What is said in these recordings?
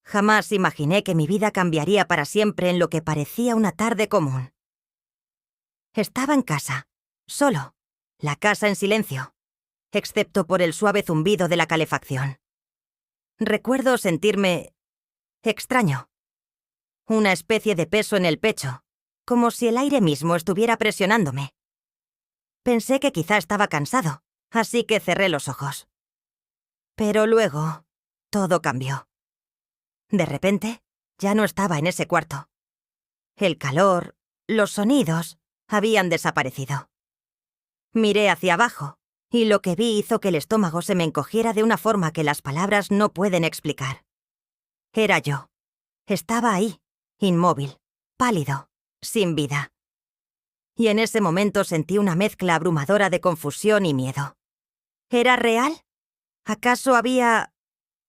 Jamás imaginé que mi vida cambiaría para siempre en lo que parecía una tarde común. Estaba en casa, solo, la casa en silencio, excepto por el suave zumbido de la calefacción. Recuerdo sentirme extraño. Una especie de peso en el pecho, como si el aire mismo estuviera presionándome. Pensé que quizá estaba cansado, así que cerré los ojos. Pero luego, todo cambió. De repente, ya no estaba en ese cuarto. El calor, los sonidos, habían desaparecido. Miré hacia abajo, y lo que vi hizo que el estómago se me encogiera de una forma que las palabras no pueden explicar. Era yo. Estaba ahí, inmóvil, pálido, sin vida. Y en ese momento sentí una mezcla abrumadora de confusión y miedo. ¿Era real? ¿Acaso había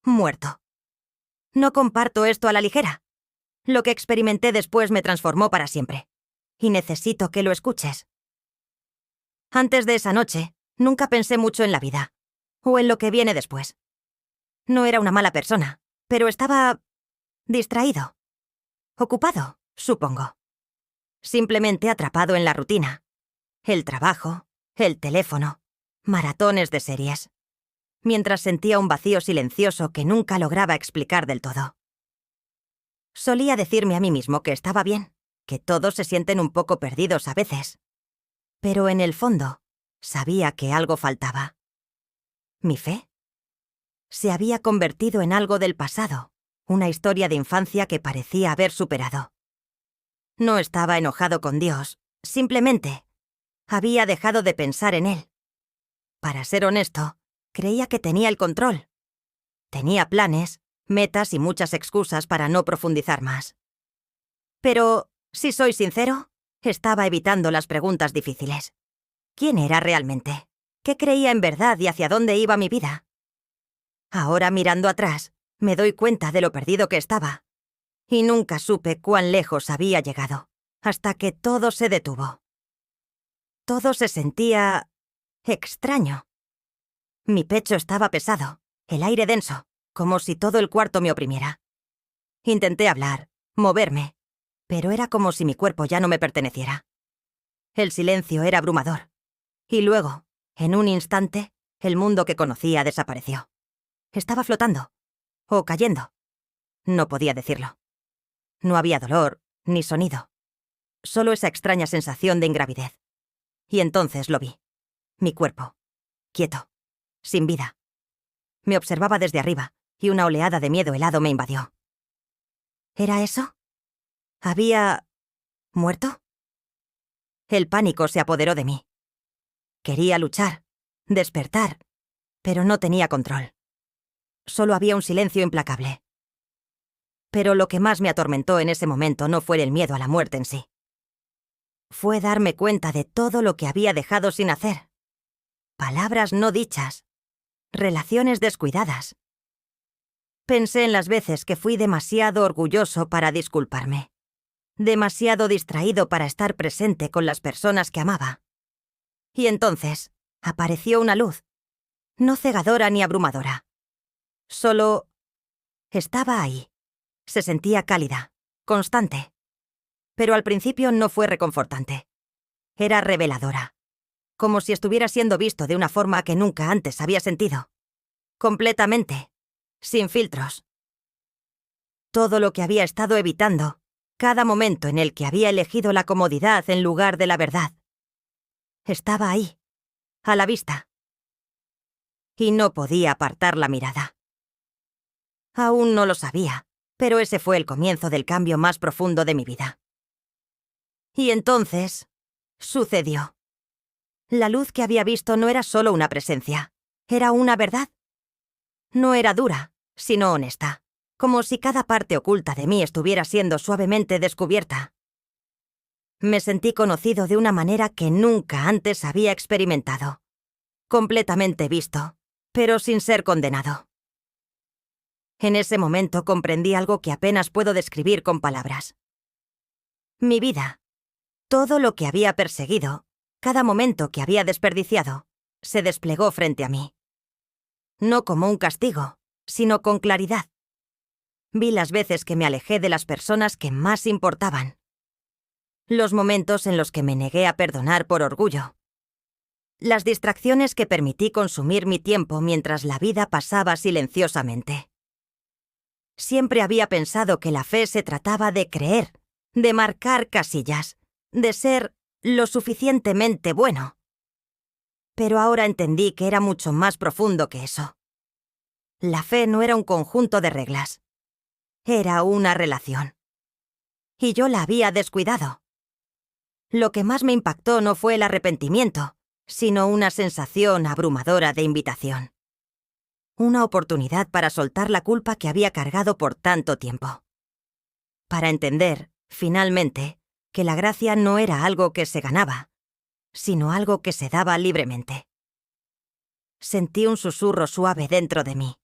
muerto? No comparto esto a la ligera. Lo que experimenté después me transformó para siempre. Y necesito que lo escuches. Antes de esa noche, nunca pensé mucho en la vida, o en lo que viene después. No era una mala persona, pero estaba distraído. Ocupado, supongo. Simplemente atrapado en la rutina. El trabajo, el teléfono, maratones de series. Mientras sentía un vacío silencioso que nunca lograba explicar del todo. Solía decirme a mí mismo que estaba bien, que todos se sienten un poco perdidos a veces. Pero en el fondo, sabía que algo faltaba. ¿Mi fe? Se había convertido en algo del pasado, una historia de infancia que parecía haber superado. No estaba enojado con Dios, simplemente había dejado de pensar en él. Para ser honesto, creía que tenía el control. Tenía planes, metas y muchas excusas para no profundizar más. Pero, si soy sincero, estaba evitando las preguntas difíciles. ¿Quién era realmente? ¿Qué creía en verdad y hacia dónde iba mi vida? Ahora, mirando atrás, me doy cuenta de lo perdido que estaba. Y nunca supe cuán lejos había llegado, hasta que todo se detuvo. Todo se sentía extraño. Mi pecho estaba pesado, el aire denso, como si todo el cuarto me oprimiera. Intenté hablar, moverme, pero era como si mi cuerpo ya no me perteneciera. El silencio era abrumador. Y luego, en un instante, el mundo que conocía desapareció. Estaba flotando, o cayendo. No podía decirlo. No había dolor, ni sonido. Solo esa extraña sensación de ingravidez. Y entonces lo vi. Mi cuerpo, quieto, sin vida. Me observaba desde arriba, y una oleada de miedo helado me invadió. ¿Era eso? ¿Había muerto? El pánico se apoderó de mí. Quería luchar, despertar, pero no tenía control. Solo había un silencio implacable. Pero lo que más me atormentó en ese momento no fue el miedo a la muerte en sí. Fue darme cuenta de todo lo que había dejado sin hacer. Palabras no dichas. Relaciones descuidadas. Pensé en las veces que fui demasiado orgulloso para disculparme. Demasiado distraído para estar presente con las personas que amaba. Y entonces apareció una luz. No cegadora ni abrumadora. Solo estaba ahí. Se sentía cálida, constante. Pero al principio no fue reconfortante. Era reveladora. Como si estuviera siendo visto de una forma que nunca antes había sentido. Completamente. Sin filtros. Todo lo que había estado evitando, cada momento en el que había elegido la comodidad en lugar de la verdad. Estaba ahí, a la vista. Y no podía apartar la mirada. Aún no lo sabía, pero ese fue el comienzo del cambio más profundo de mi vida. Y entonces, sucedió. La luz que había visto no era solo una presencia, era una verdad. No era dura, sino honesta, como si cada parte oculta de mí estuviera siendo suavemente descubierta. Me sentí conocido de una manera que nunca antes había experimentado. Completamente visto, pero sin ser condenado. En ese momento comprendí algo que apenas puedo describir con palabras. Mi vida, todo lo que había perseguido, cada momento que había desperdiciado, se desplegó frente a mí. No como un castigo, sino con claridad. Vi las veces que me alejé de las personas que más importaban. Los momentos en los que me negué a perdonar por orgullo. Las distracciones que permití consumir mi tiempo mientras la vida pasaba silenciosamente. Siempre había pensado que la fe se trataba de creer, de marcar casillas, de ser lo suficientemente bueno. Pero ahora entendí que era mucho más profundo que eso. La fe no era un conjunto de reglas. Era una relación. Y yo la había descuidado. Lo que más me impactó no fue el arrepentimiento, sino una sensación abrumadora de invitación. Una oportunidad para soltar la culpa que había cargado por tanto tiempo. Para entender, finalmente, que la gracia no era algo que se ganaba, sino algo que se daba libremente. Sentí un susurro suave dentro de mí.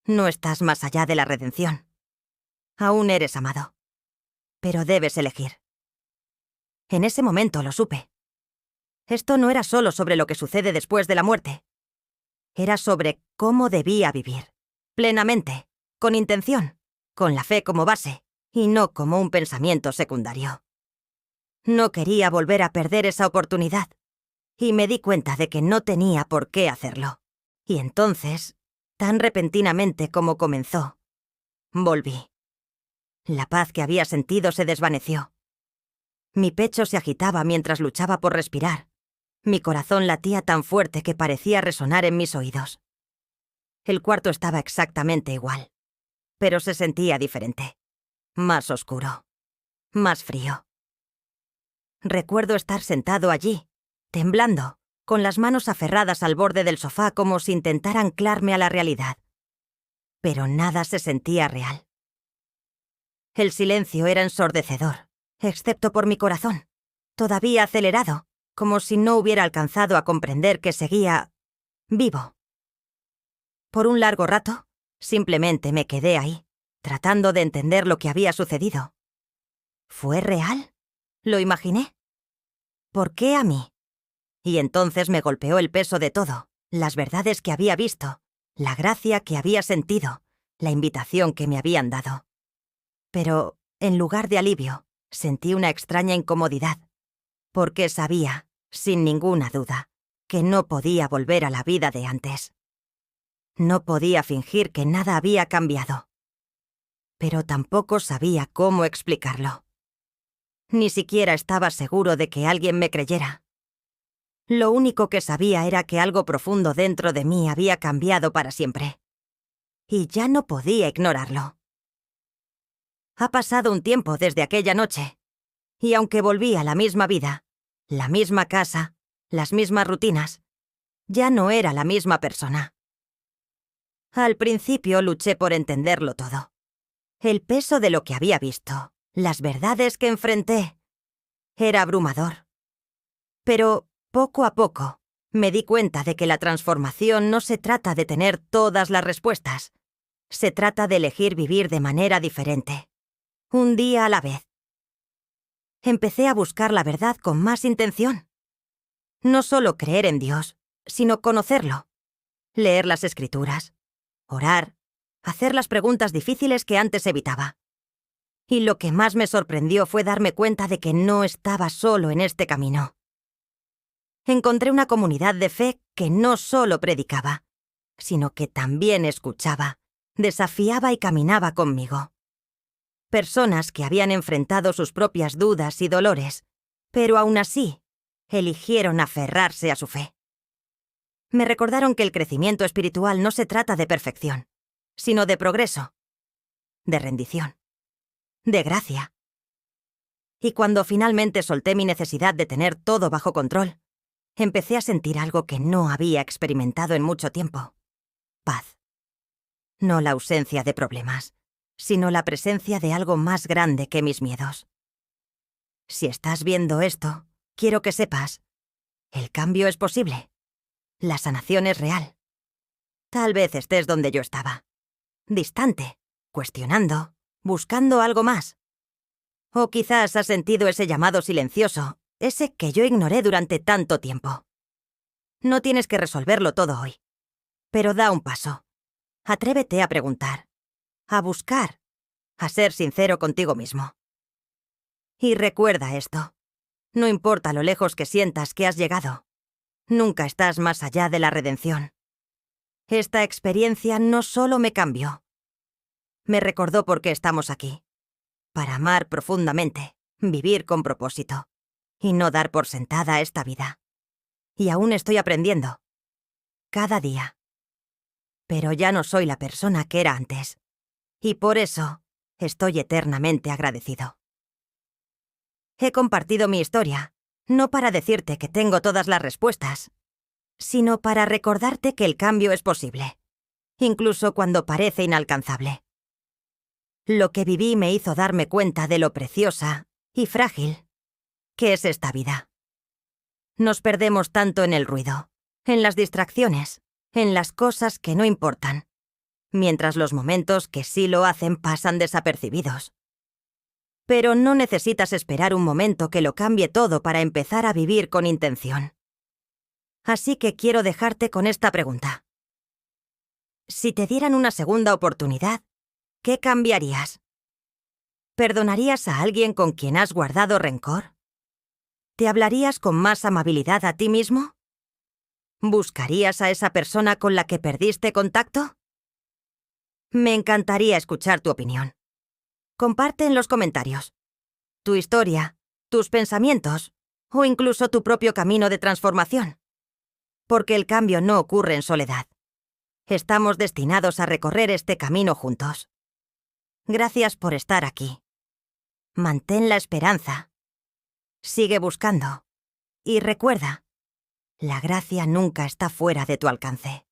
No estás más allá de la redención. Aún eres amado. Pero debes elegir. En ese momento lo supe. Esto no era solo sobre lo que sucede después de la muerte. Era sobre cómo debía vivir. Plenamente, con intención, con la fe como base, y no como un pensamiento secundario. No quería volver a perder esa oportunidad, y me di cuenta de que no tenía por qué hacerlo. Y entonces, tan repentinamente como comenzó, volví. La paz que había sentido se desvaneció. Mi pecho se agitaba mientras luchaba por respirar. Mi corazón latía tan fuerte que parecía resonar en mis oídos. El cuarto estaba exactamente igual, pero se sentía diferente. Más oscuro. Más frío. Recuerdo estar sentado allí, temblando, con las manos aferradas al borde del sofá como si intentara anclarme a la realidad. Pero nada se sentía real. El silencio era ensordecedor, excepto por mi corazón, todavía acelerado, como si no hubiera alcanzado a comprender que seguía vivo. Por un largo rato, simplemente me quedé ahí, tratando de entender lo que había sucedido. ¿Fue real? ¿Lo imaginé? ¿Por qué a mí? Y entonces me golpeó el peso de todo, las verdades que había visto, la gracia que había sentido, la invitación que me habían dado. Pero, en lugar de alivio, sentí una extraña incomodidad, porque sabía, sin ninguna duda, que no podía volver a la vida de antes. No podía fingir que nada había cambiado. Pero tampoco sabía cómo explicarlo. Ni siquiera estaba seguro de que alguien me creyera. Lo único que sabía era que algo profundo dentro de mí había cambiado para siempre. Y ya no podía ignorarlo. Ha pasado un tiempo desde aquella noche, y aunque volví a la misma vida, la misma casa, las mismas rutinas, ya no era la misma persona. Al principio luché por entenderlo todo. El peso de lo que había visto, las verdades que enfrenté, era abrumador. Pero, poco a poco, me di cuenta de que la transformación no se trata de tener todas las respuestas. Se trata de elegir vivir de manera diferente, un día a la vez. Empecé a buscar la verdad con más intención. No solo creer en Dios, sino conocerlo. Leer las Escrituras, orar, hacer las preguntas difíciles que antes evitaba. Y lo que más me sorprendió fue darme cuenta de que no estaba solo en este camino. Encontré una comunidad de fe que no solo predicaba, sino que también escuchaba, desafiaba y caminaba conmigo. Personas que habían enfrentado sus propias dudas y dolores, pero aún así, eligieron aferrarse a su fe. Me recordaron que el crecimiento espiritual no se trata de perfección, sino de progreso, de rendición, de gracia. Y cuando finalmente solté mi necesidad de tener todo bajo control, empecé a sentir algo que no había experimentado en mucho tiempo. Paz. No la ausencia de problemas, sino la presencia de algo más grande que mis miedos. Si estás viendo esto, quiero que sepas, el cambio es posible. La sanación es real. Tal vez estés donde yo estaba, distante, cuestionando, buscando algo más. O quizás has sentido ese llamado silencioso, ese que yo ignoré durante tanto tiempo. No tienes que resolverlo todo hoy, pero da un paso. Atrévete a preguntar. a buscar, a ser sincero contigo mismo. Y recuerda esto. No importa lo lejos que sientas que has llegado, nunca estás más allá de la redención. Esta experiencia no solo me cambió, me recordó por qué estamos aquí. Para amar profundamente, vivir con propósito, y no dar por sentada esta vida. Y aún estoy aprendiendo. Cada día. Pero ya no soy la persona que era antes. Y por eso estoy eternamente agradecido. He compartido mi historia, no para decirte que tengo todas las respuestas, sino para recordarte que el cambio es posible, incluso cuando parece inalcanzable. Lo que viví me hizo darme cuenta de lo preciosa y frágil que es esta vida. Nos perdemos tanto en el ruido, en las distracciones, en las cosas que no importan, mientras los momentos que sí lo hacen pasan desapercibidos. Pero no necesitas esperar un momento que lo cambie todo para empezar a vivir con intención. Así que quiero dejarte con esta pregunta. Si te dieran una segunda oportunidad, ¿qué cambiarías? ¿Perdonarías a alguien con quien has guardado rencor? ¿Te hablarías con más amabilidad a ti mismo? ¿Buscarías a esa persona con la que perdiste contacto? Me encantaría escuchar tu opinión. Comparte en los comentarios tu historia, tus pensamientos o incluso tu propio camino de transformación. Porque el cambio no ocurre en soledad. Estamos destinados a recorrer este camino juntos. Gracias por estar aquí. Mantén la esperanza. Sigue buscando. Y recuerda, la gracia nunca está fuera de tu alcance.